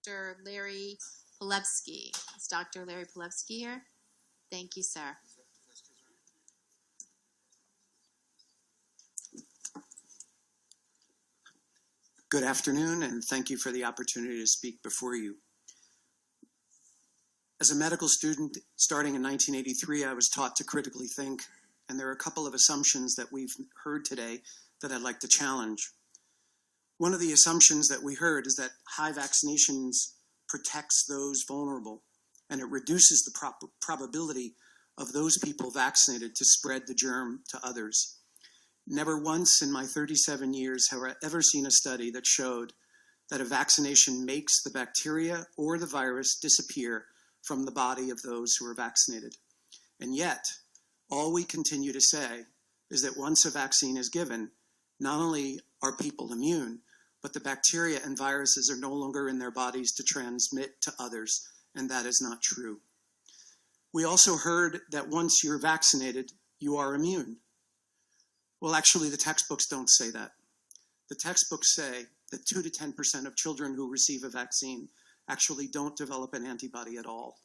Dr. Larry Palevsky. Is Dr. Larry Palevsky here? Thank you, sir. Good afternoon, and thank you for the opportunity to speak before you. As a medical student starting in 1983, I was taught to critically think, and there are a couple of assumptions that we've heard today that I'd like to challenge. One of the assumptions that we heard is that high vaccinations protects those vulnerable, and it reduces the probability of those people vaccinated to spread the germ to others. Never once in my 37 years have I ever seen a study that showed that a vaccination makes the bacteria or the virus disappear from the body of those who are vaccinated. And yet, all we continue to say is that once a vaccine is given, not only are people immune, but the bacteria and viruses are no longer in their bodies to transmit to others, and that is not true. We also heard that once you're vaccinated, you are immune. Well, actually, the textbooks don't say that. The textbooks say that 2 to 10% of children who receive a vaccine actually don't develop an antibody at all.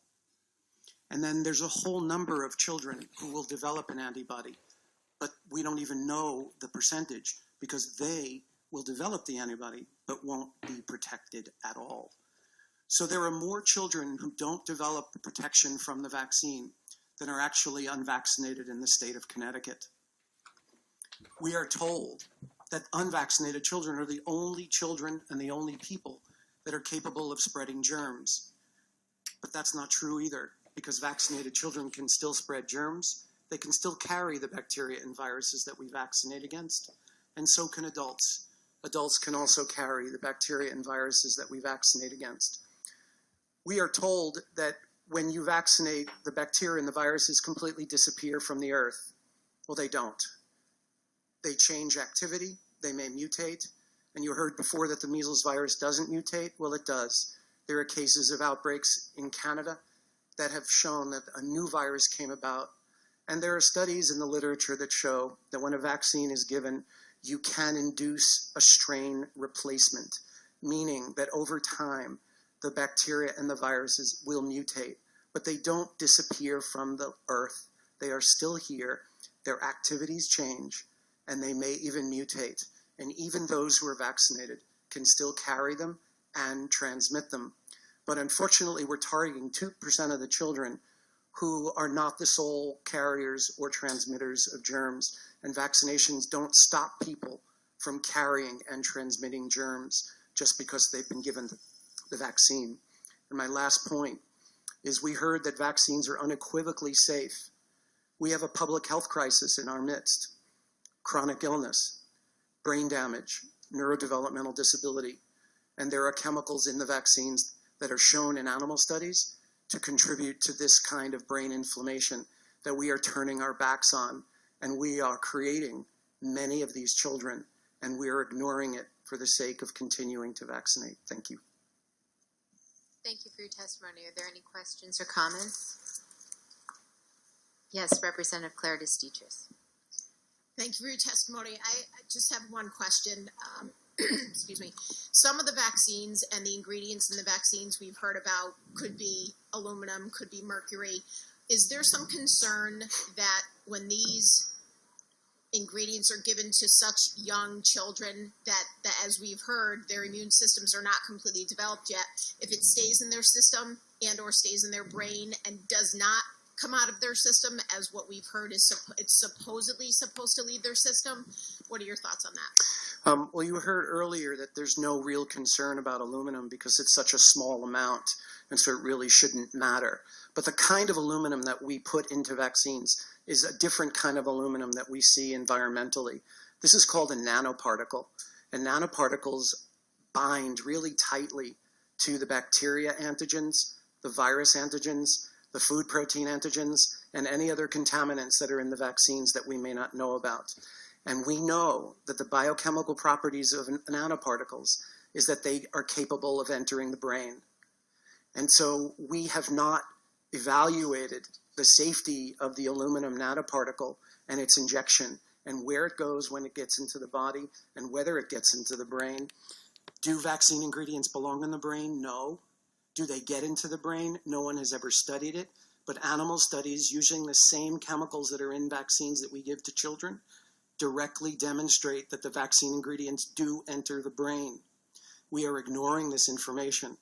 And then there's a whole number of children who will develop an antibody, but we don't even know the percentage because they will develop the antibody but won't be protected at all. So there are more children who don't develop protection from the vaccine than are actually unvaccinated in the state of Connecticut. We are told that unvaccinated children are the only children and the only people that are capable of spreading germs. But that's not true either, because vaccinated children can still spread germs. They can still carry the bacteria and viruses that we vaccinate against, and so can adults. Adults can also carry the bacteria and viruses that we vaccinate against. We are told that when you vaccinate, the bacteria and the viruses completely disappear from the earth. Well, they don't. They change activity, they may mutate, and you heard before that the measles virus doesn't mutate. Well, it does. There are cases of outbreaks in Canada that have shown that a new virus came about, and there are studies in the literature that show that when a vaccine is given, you can induce a strain replacement, meaning that over time, the bacteria and the viruses will mutate, but they don't disappear from the earth. They are still here, their activities change, and they may even mutate. And even those who are vaccinated can still carry them and transmit them. But unfortunately, we're targeting 2% of the children who are not the sole carriers or transmitters of germs. And vaccinations don't stop people from carrying and transmitting germs just because they've been given the vaccine. And my last point is we heard that vaccines are unequivocally safe. We have a public health crisis in our midst. Chronic illness, brain damage, neurodevelopmental disability, and there are chemicals in the vaccines that are shown in animal studies to contribute to this kind of brain inflammation that we are turning our backs on, and we are creating many of these children, and we are ignoring it for the sake of continuing to vaccinate. Thank you. Thank you for your testimony. Are there any questions or comments? Yes, Representative Claire DeStitris. Thank you for your testimony. I just have one question. Excuse me. Some of the vaccines and the ingredients in the vaccines we've heard about could be aluminum, could be mercury. Is there some concern that when these ingredients are given to such young children that as we've heard, their immune systems are not completely developed yet, if it stays in their system and or stays in their brain and does not come out of their system, as what we've heard is it's supposedly supposed to leave their system? What are your thoughts on that? Well, you heard earlier that there's no real concern about aluminum because it's such a small amount, and so it really shouldn't matter. But the kind of aluminum that we put into vaccines is a different kind of aluminum that we see environmentally. This is called a nanoparticle, and nanoparticles bind really tightly to the bacteria antigens, the virus antigens, the food protein antigens, and any other contaminants that are in the vaccines that we may not know about. And we know that the biochemical properties of nanoparticles is that they are capable of entering the brain. And so we have not evaluated the safety of the aluminum nanoparticle and its injection and where it goes when it gets into the body and whether it gets into the brain. Do vaccine ingredients belong in the brain? No. Do they get into the brain? No one has ever studied it, but animal studies using the same chemicals that are in vaccines that we give to children directly demonstrate that the vaccine ingredients do enter the brain. We are ignoring this information.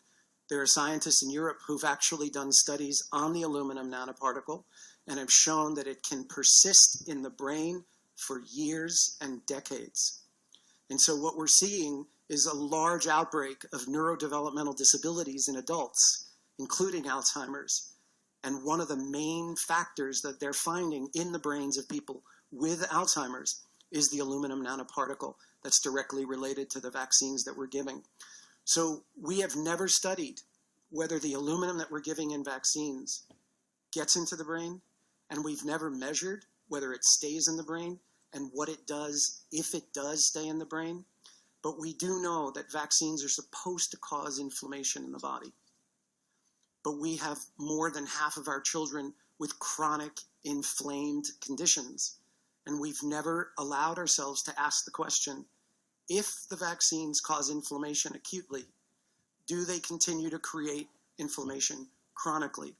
There are scientists in Europe who've actually done studies on the aluminum nanoparticle and have shown that it can persist in the brain for years and decades. And so what we're seeing is a large outbreak of neurodevelopmental disabilities in adults, including Alzheimer's. And one of the main factors that they're finding in the brains of people with Alzheimer's is the aluminum nanoparticle that's directly related to the vaccines that we're giving. So we have never studied whether the aluminum that we're giving in vaccines gets into the brain, and we've never measured whether it stays in the brain and what it does if it does stay in the brain. But we do know that vaccines are supposed to cause inflammation in the body. But we have more than half of our children with chronic inflamed conditions. And we've never allowed ourselves to ask the question, if the vaccines cause inflammation acutely, do they continue to create inflammation chronically?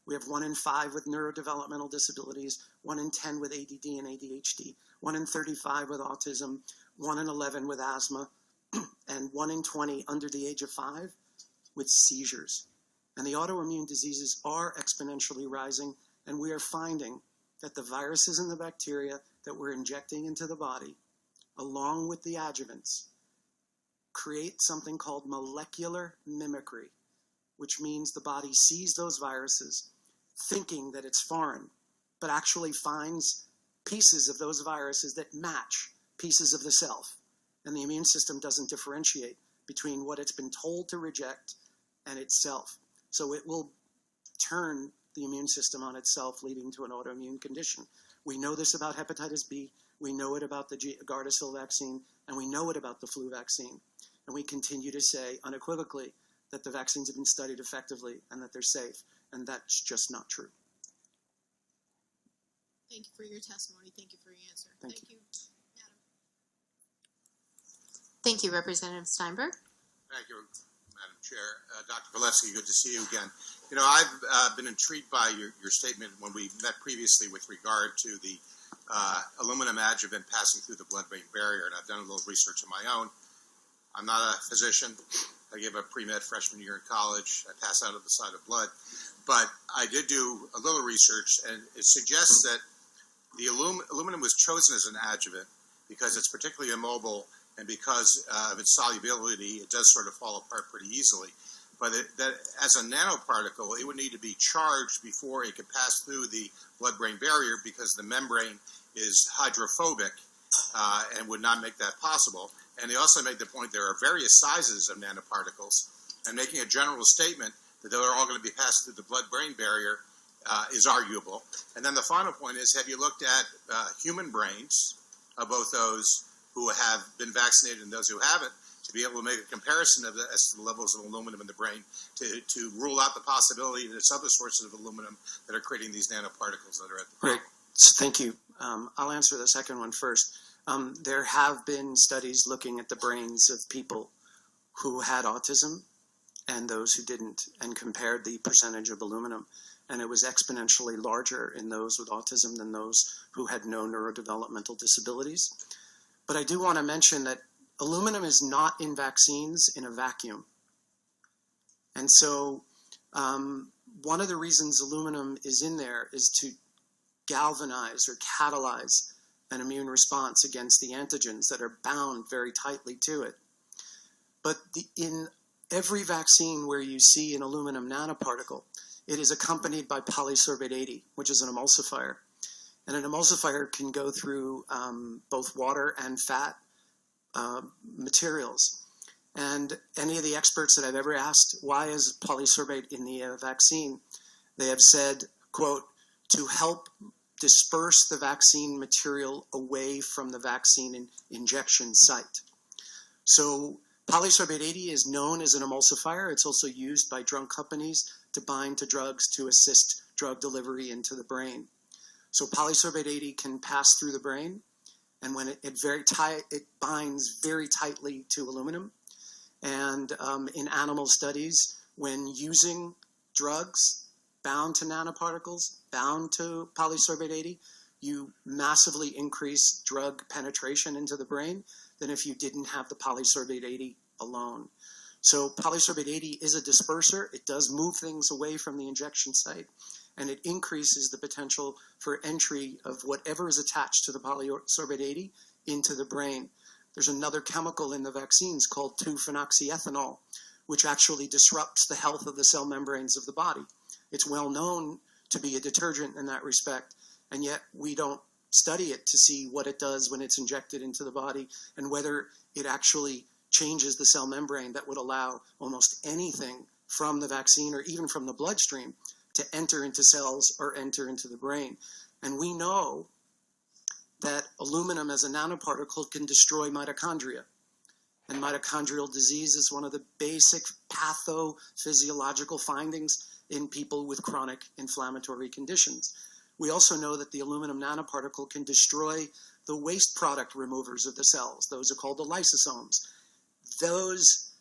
We have 1 in 5 with neurodevelopmental disabilities, 1 in 10 with ADD and ADHD, 1 in 35 with autism, 1 in 11 with asthma, and 1 in 20 under the age of 5 with seizures. And the autoimmune diseases are exponentially rising, and we are finding that the viruses and the bacteria that we're injecting into the body, along with the adjuvants, create something called molecular mimicry, which means the body sees those viruses thinking that it's foreign, but actually finds pieces of those viruses that match pieces of the self. And the immune system doesn't differentiate between what it's been told to reject and itself. So it will turn the immune system on itself, leading to an autoimmune condition. We know this about hepatitis B, we know it about the Gardasil vaccine, and we know it about the flu vaccine. And we continue to say unequivocally that the vaccines have been studied effectively and that they're safe, and that's just not true. Thank you for your testimony. Thank you for your answer. Thank you. Madam. Thank you, Representative Steinberg. Thank you, Madam Chair. Dr. Palevsky, good to see you again. You know, I've been intrigued by your statement when we met previously with regard to the aluminum adjuvant passing through the blood-brain barrier, and I've done a little research of my own. I'm not a physician. I gave a pre-med freshman year in college. I pass out of the side of blood. But I did do a little research, and it suggests that the aluminum was chosen as an adjuvant because it's particularly immobile, and because of its solubility, it does sort of fall apart pretty easily. But that as a nanoparticle, it would need to be charged before it could pass through the blood-brain barrier because the membrane is hydrophobic and would not make that possible. And they also made the point there are various sizes of nanoparticles, and making a general statement that they're all going to be passed through the blood-brain barrier is arguable. And then the final point is, have you looked at human brains of both those who have been vaccinated and those who haven't, to be able to make a comparison of as to the levels of aluminum in the brain to rule out the possibility that it's other sources of aluminum that are creating these nanoparticles that are at the problem. Right. Thank you. I'll answer the second one first. There have been studies looking at the brains of people who had autism and those who didn't, and compared the percentage of aluminum. And it was exponentially larger in those with autism than those who had no neurodevelopmental disabilities. But I do want to mention that aluminum is not in vaccines in a vacuum. And so one of the reasons aluminum is in there is to galvanize or catalyze an immune response against the antigens that are bound very tightly to it. But in every vaccine where you see an aluminum nanoparticle, it is accompanied by polysorbate 80, which is an emulsifier. And an emulsifier can go through both water and fat materials. And any of the experts that I've ever asked, why is polysorbate in the vaccine? They have said, quote, to help disperse the vaccine material away from the vaccine injection site. So polysorbate 80 is known as an emulsifier. It's also used by drug companies to bind to drugs to assist drug delivery into the brain. So polysorbate 80 can pass through the brain, and when it binds very tightly to aluminum. And in animal studies, when using drugs bound to nanoparticles, bound to polysorbate 80, you massively increase drug penetration into the brain than if you didn't have the polysorbate 80 alone. So polysorbate 80 is a disperser. It does move things away from the injection site, and it increases the potential for entry of whatever is attached to the polysorbate 80 into the brain. There's another chemical in the vaccines called 2-phenoxyethanol, which actually disrupts the health of the cell membranes of the body. It's well known to be a detergent in that respect, and yet we don't study it to see what it does when it's injected into the body and whether it actually changes the cell membrane that would allow almost anything from the vaccine or even from the bloodstream to enter into cells or enter into the brain. And we know that aluminum as a nanoparticle can destroy mitochondria. And mitochondrial disease is one of the basic pathophysiological findings in people with chronic inflammatory conditions. We also know that the aluminum nanoparticle can destroy the waste product removers of the cells. Those are called the lysosomes. Those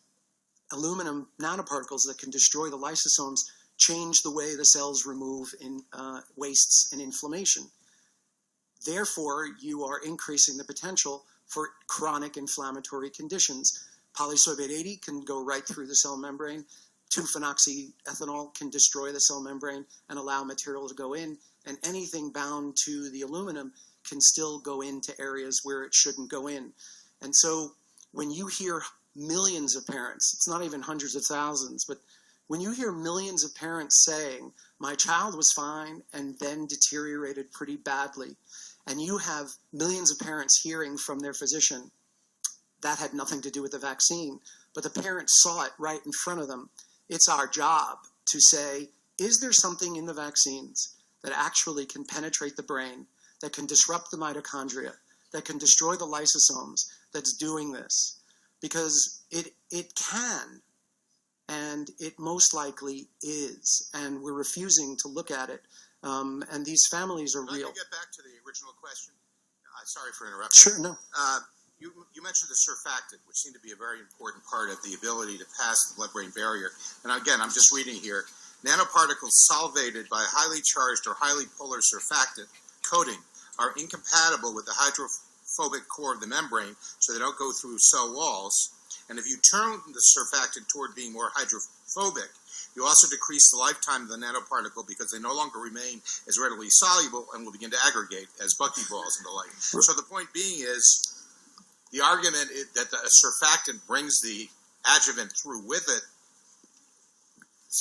aluminum nanoparticles that can destroy the lysosomes change the way the cells remove wastes and inflammation. Therefore, you are increasing the potential for chronic inflammatory conditions. Polysorbate 80 can go right through the cell membrane. 2-phenoxyethanol can destroy the cell membrane and allow material to go in, and anything bound to the aluminum can still go into areas where it shouldn't go in. And so when you hear millions of parents, it's not even hundreds of thousands, but when you hear millions of parents saying, my child was fine and then deteriorated pretty badly, and you have millions of parents hearing from their physician, that had nothing to do with the vaccine, but the parents saw it right in front of them. It's our job to say, is there something in the vaccines that actually can penetrate the brain, that can disrupt the mitochondria, that can destroy the lysosomes, that's doing this? Because it can, and it most likely is, and we're refusing to look at it. And these families are real. Can I get back to the original question? Sorry for interrupting. Sure, no. You mentioned the surfactant, which seemed to be a very important part of the ability to pass the blood-brain barrier. And again, I'm just reading here. Nanoparticles solvated by highly charged or highly polar surfactant coating are incompatible with the hydrophobic core of the membrane, so they don't go through cell walls. And if you turn the surfactant toward being more hydrophobic, you also decrease the lifetime of the nanoparticle because they no longer remain as readily soluble and will begin to aggregate as buckyballs and the like. So the point being is, the argument is that the surfactant brings the adjuvant through with it,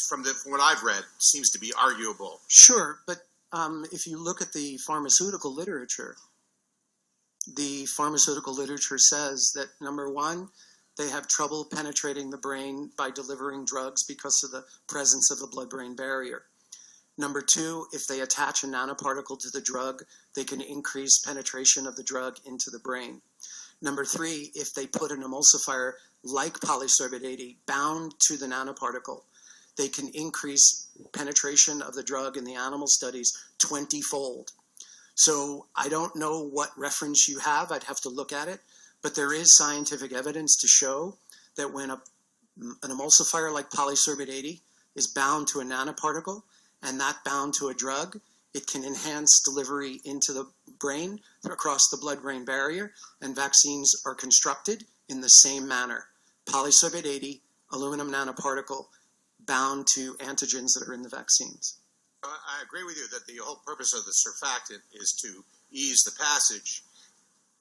from what I've read, seems to be arguable. Sure, but if you look at the pharmaceutical literature says that, number one, they have trouble penetrating the brain by delivering drugs because of the presence of the blood-brain barrier. Number two, if they attach a nanoparticle to the drug, they can increase penetration of the drug into the brain. Number three, if they put an emulsifier like polysorbate 80 bound to the nanoparticle, they can increase penetration of the drug in the animal studies 20-fold. So I don't know what reference you have. I'd have to look at it. But there is scientific evidence to show that when an emulsifier like polysorbate 80 is bound to a nanoparticle and that bound to a drug, it can enhance delivery into the brain across the blood-brain barrier, and vaccines are constructed in the same manner. Polysorbate 80, aluminum nanoparticle, bound to antigens that are in the vaccines. I agree with you that the whole purpose of the surfactant is to ease the passage.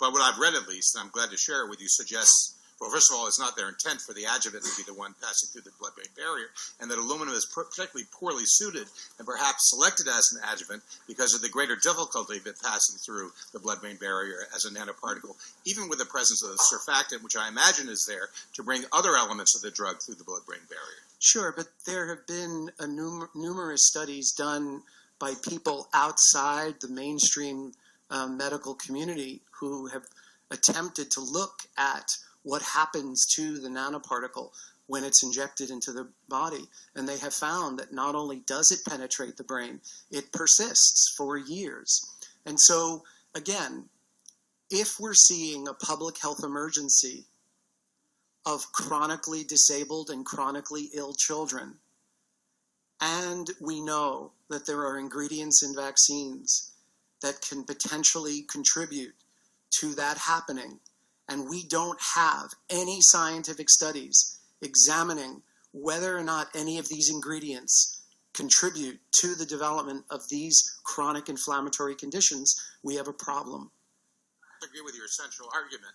But what I've read, at least, and I'm glad to share it with you, suggests, well, first of all, it's not their intent for the adjuvant to be the one passing through the blood-brain barrier, and that aluminum is particularly poorly suited and perhaps selected as an adjuvant because of the greater difficulty of it passing through the blood-brain barrier as a nanoparticle, even with the presence of the surfactant, which I imagine is there to bring other elements of the drug through the blood-brain barrier. Sure, but there have been numerous studies done by people outside the mainstream medical community who have attempted to look at what happens to the nanoparticle when it's injected into the body. And they have found that not only does it penetrate the brain, it persists for years. And so, again, if we're seeing a public health emergency of chronically disabled and chronically ill children, and we know that there are ingredients in vaccines that can potentially contribute to that happening, and we don't have any scientific studies examining whether or not any of these ingredients contribute to the development of these chronic inflammatory conditions, we have a problem. I agree with your central argument.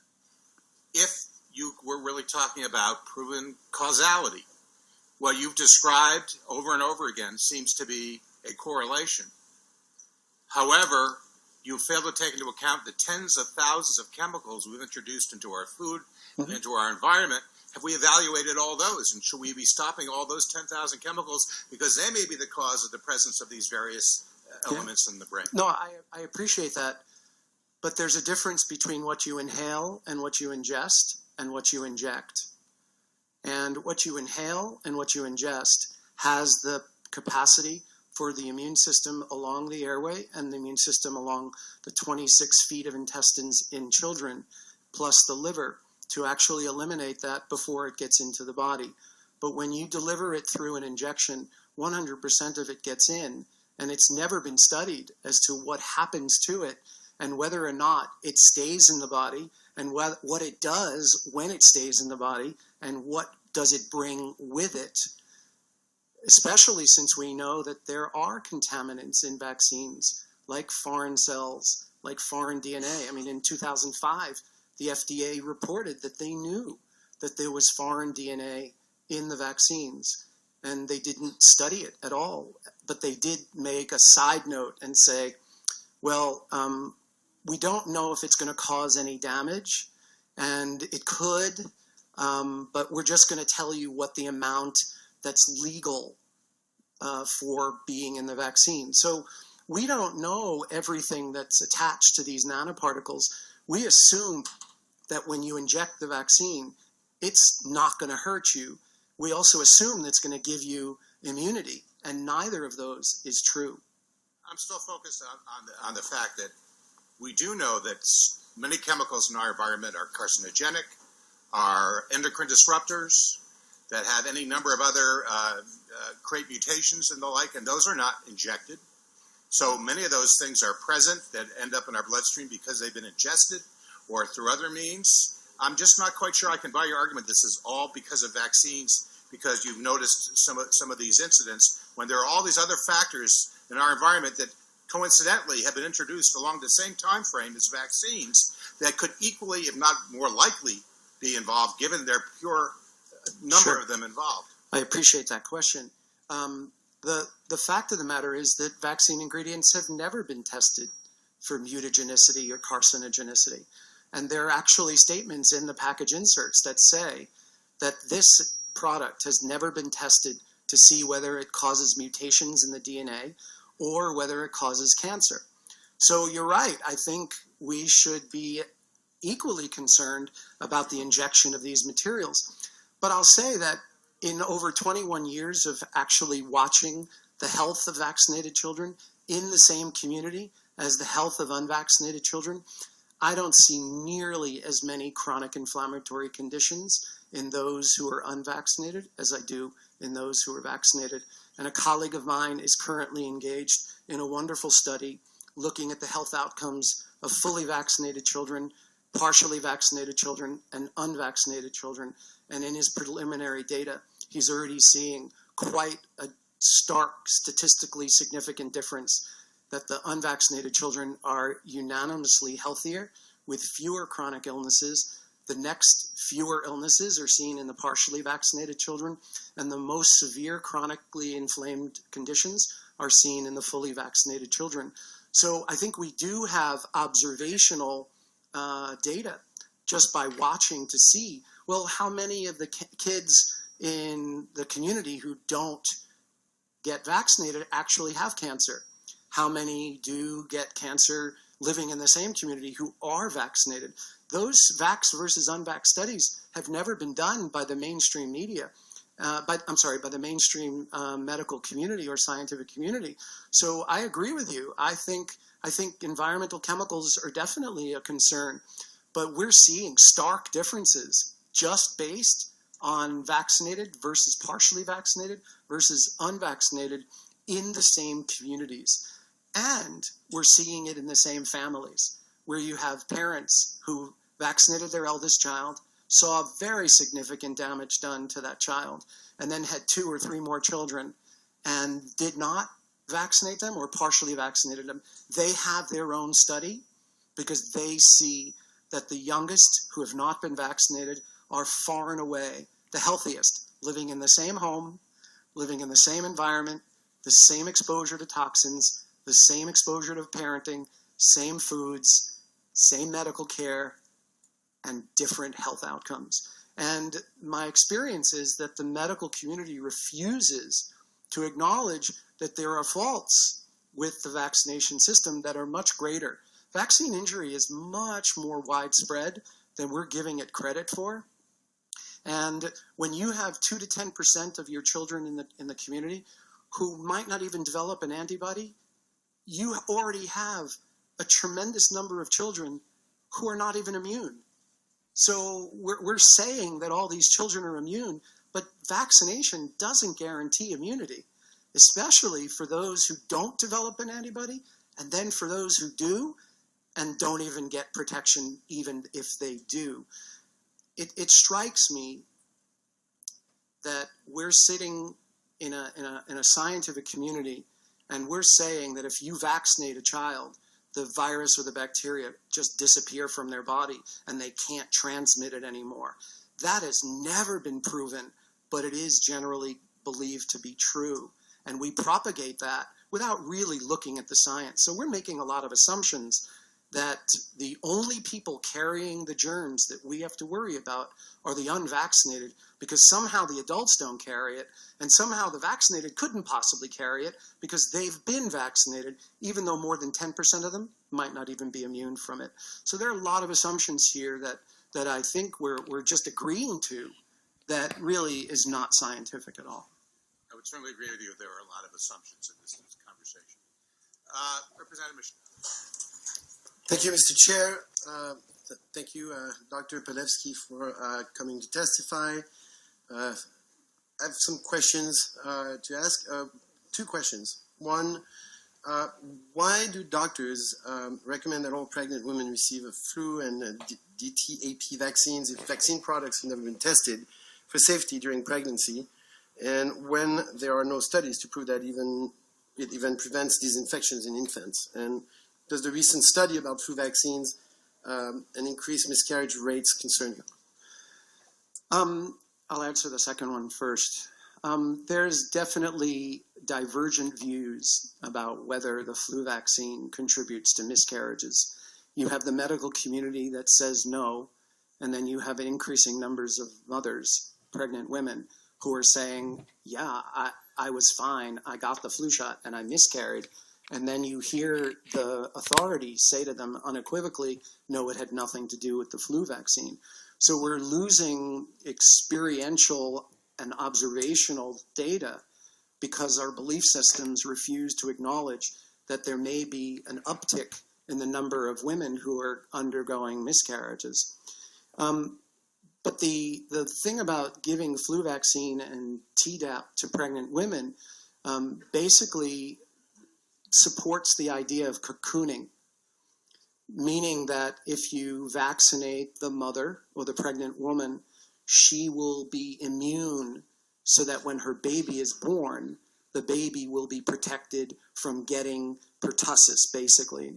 If you were really talking about proven causality, what you've described over and over again seems to be a correlation. However, you fail to take into account the tens of thousands of chemicals we've introduced into our food, and into our environment. Have we evaluated all those? And should we be stopping all those 10,000 chemicals because they may be the cause of the presence of these various elements in the brain? No, I appreciate that. But there's a difference between what you inhale and what you ingest and what you inject. And what you inhale and what you ingest has the capacity for the immune system along the airway and the immune system along the 26 feet of intestines in children, plus the liver, to actually eliminate that before it gets into the body. But when you deliver it through an injection, 100% of it gets in, and it's never been studied as to what happens to it and whether or not it stays in the body, and what it does when it stays in the body, and what does it bring with it, especially since we know that there are contaminants in vaccines, like foreign cells, like foreign DNA. I mean, in 2005, the FDA reported that they knew that there was foreign DNA in the vaccines, and they didn't study it at all. But they did make a side note and say, well, we don't know if it's going to cause any damage, and it could, but we're just going to tell you what the amount that's legal for being in the vaccine. So we don't know everything that's attached to these nanoparticles. We assume that when you inject the vaccine, it's not going to hurt you. We also assume that it's going to give you immunity, and neither of those is true. I'm still focused on the fact that we do know that many chemicals in our environment are carcinogenic, are endocrine disruptors, that have any number of other create mutations and the like, and those are not injected. So many of those things are present that end up in our bloodstream because they've been ingested or through other means. I'm just not quite sure I can buy your argument this is all because of vaccines, because you've noticed some of these incidents when there are all these other factors in our environment that coincidentally have been introduced along the same time frame as vaccines that could equally, if not more likely, be involved given their pure number of them involved. I appreciate that question. The fact of the matter is that vaccine ingredients have never been tested for mutagenicity or carcinogenicity. And there are actually statements in the package inserts that say that this product has never been tested to see whether it causes mutations in the DNA or whether it causes cancer. So you're right. I think we should be equally concerned about the injection of these materials. But I'll say that in over 21 years of actually watching the health of vaccinated children in the same community as the health of unvaccinated children, I don't see nearly as many chronic inflammatory conditions in those who are unvaccinated as I do in those who are vaccinated. And a colleague of mine is currently engaged in a wonderful study looking at the health outcomes of fully vaccinated children, partially vaccinated children, and unvaccinated children. And in his preliminary data, he's already seeing quite a stark, statistically significant difference that the unvaccinated children are unanimously healthier with fewer chronic illnesses. The next fewer illnesses are seen in the partially vaccinated children, and the most severe chronically inflamed conditions are seen in the fully vaccinated children. So I think we do have observational data just by watching to see, well, how many of the kids in the community who don't get vaccinated actually have cancer? How many do get cancer living in the same community who are vaccinated? Those vax versus unvax studies have never been done by the mainstream media, by the mainstream medical community or scientific community. So I agree with you. I think environmental chemicals are definitely a concern, but we're seeing stark differences just based on vaccinated versus partially vaccinated versus unvaccinated in the same communities. And we're seeing it in the same families, where you have parents who vaccinated their eldest child, saw very significant damage done to that child, and then had 2 or 3 more children and did not vaccinate them or partially vaccinated them. They have their own study because they see that the youngest who have not been vaccinated are far and away the healthiest, living in the same home, living in the same environment, the same exposure to toxins, the same exposure to parenting, same foods, same medical care, and different health outcomes. And my experience is that the medical community refuses to acknowledge that there are faults with the vaccination system that are much greater. Vaccine injury is much more widespread than we're giving it credit for. And when you have 2 to 10% of your children in the community who might not even develop an antibody, you already have a tremendous number of children who are not even immune. So we're saying that all these children are immune, but vaccination doesn't guarantee immunity, especially for those who don't develop an antibody, and then for those who do and don't even get protection even if they do. It strikes me that we're sitting in a scientific community and we're saying that if you vaccinate a child, the virus or the bacteria just disappear from their body and they can't transmit it anymore. That has never been proven, but it is generally believed to be true. And we propagate that without really looking at the science. So we're making a lot of assumptions that the only people carrying the germs that we have to worry about are the unvaccinated, because somehow the adults don't carry it, and somehow the vaccinated couldn't possibly carry it because they've been vaccinated, even though more than 10% of them might not even be immune from it. So there are a lot of assumptions here that I think we're just agreeing to that really is not scientific at all. I would certainly agree with you. There are a lot of assumptions in this conversation. Representative Michel. Thank you, Mr. Chair. Thank you, Dr. Palevsky, for coming to testify. I have some questions to ask. 2 questions. One, why do doctors recommend that all pregnant women receive a flu and DTaP vaccines if vaccine products have never been tested for safety during pregnancy, and when there are no studies to prove that it even prevents these infections in infants? And does the recent study about flu vaccines and increased miscarriage rates concern you? I'll answer the second one first. There's definitely divergent views about whether the flu vaccine contributes to miscarriages. You have the medical community that says no, and then you have increasing numbers of mothers, pregnant women, who are saying, yeah, I was fine, I got the flu shot, and I miscarried. And then you hear the authorities say to them unequivocally, no, it had nothing to do with the flu vaccine. So we're losing experiential and observational data because our belief systems refuse to acknowledge that there may be an uptick in the number of women who are undergoing miscarriages. But the thing about giving flu vaccine and Tdap to pregnant women basically supports the idea of cocooning, meaning that if you vaccinate the mother or the pregnant woman, she will be immune so that when her baby is born, the baby will be protected from getting pertussis, basically.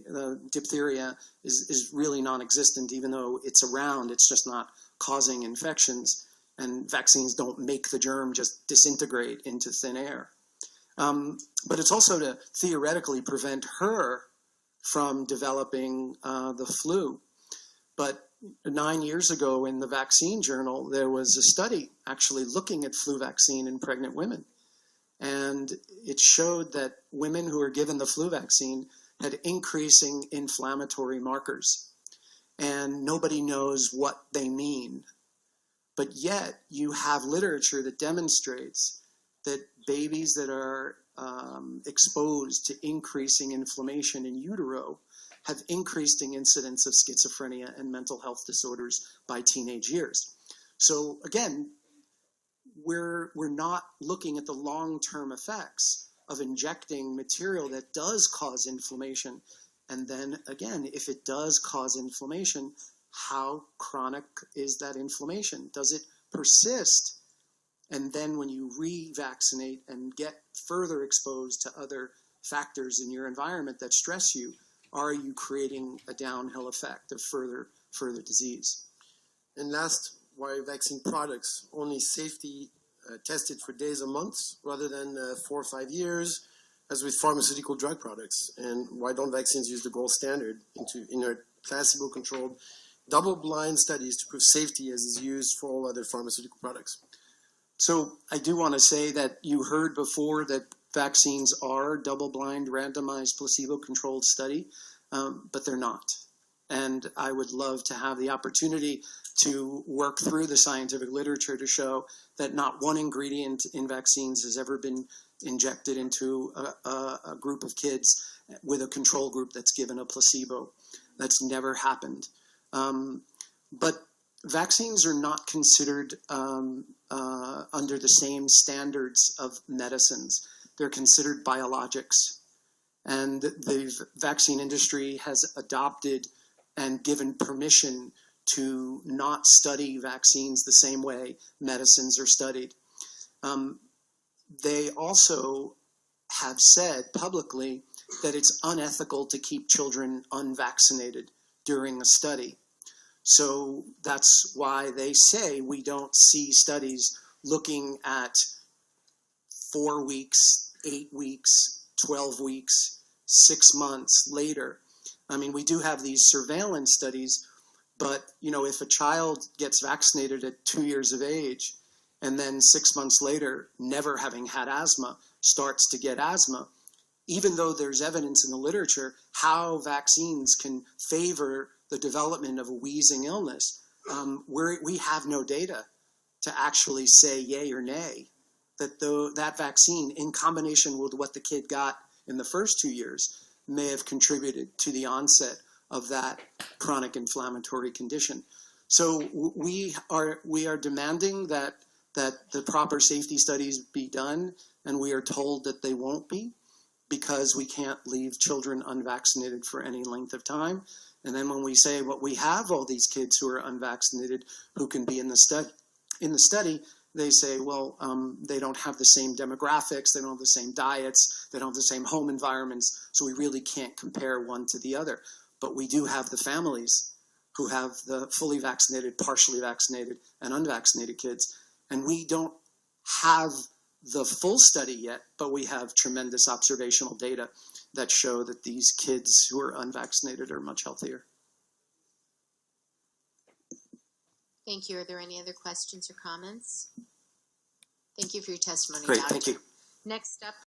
Diphtheria is really non-existent, even though it's around, it's just not causing infections, and vaccines don't make the germ just disintegrate into thin air. But it's also to theoretically prevent her from developing the flu. But 9 years ago in the Vaccine Journal, there was a study actually looking at flu vaccine in pregnant women. And it showed that women who were given the flu vaccine had increasing inflammatory markers. And nobody knows what they mean. But yet you have literature that demonstrates that babies that are exposed to increasing inflammation in utero have increasing incidence of schizophrenia and mental health disorders by teenage years. So again, we're not looking at the long-term effects of injecting material that does cause inflammation. And then again, if it does cause inflammation, how chronic is that inflammation? Does it persist? And then when you re-vaccinate and get further exposed to other factors in your environment that stress you, are you creating a downhill effect of further disease? And last, why vaccine products only safety tested for days or months rather than 4 or 5 years, as with pharmaceutical drug products? And why don't vaccines use the gold standard in a placebo-controlled double-blind studies to prove safety as is used for all other pharmaceutical products? So I do want to say that you heard before that vaccines are double-blind, randomized, placebo-controlled study, but they're not. And I would love to have the opportunity to work through the scientific literature to show that not one ingredient in vaccines has ever been injected into a group of kids with a control group that's given a placebo. That's never happened. But vaccines are not considered under the same standards of medicines. They're considered biologics. And the vaccine industry has adopted and given permission to not study vaccines the same way medicines are studied. They also have said publicly that it's unethical to keep children unvaccinated during a study. So that's why they say we don't see studies looking at 4 weeks, 8 weeks, 12 weeks, 6 months later. I mean, we do have these surveillance studies, but, you know, if a child gets vaccinated at 2 years of age and then 6 months later, never having had asthma, starts to get asthma, even though there's evidence in the literature how vaccines can favor the development of a wheezing illness, we have no data to actually say yay or nay that that vaccine, in combination with what the kid got in the first 2 years, may have contributed to the onset of that chronic inflammatory condition. So we are demanding that the proper safety studies be done, and we are told that they won't be because we can't leave children unvaccinated for any length of time. And then when we say, well, we have all these kids who are unvaccinated who can be in the study, they say, well, they don't have the same demographics, they don't have the same diets, they don't have the same home environments, so we really can't compare one to the other. But we do have the families who have the fully vaccinated, partially vaccinated, and unvaccinated kids. And we don't have the full study yet, but we have tremendous observational data that show that these kids who are unvaccinated are much healthier. Thank you. Are there any other questions or comments? Thank you for your testimony, Great, Doctor. thank you. Next up.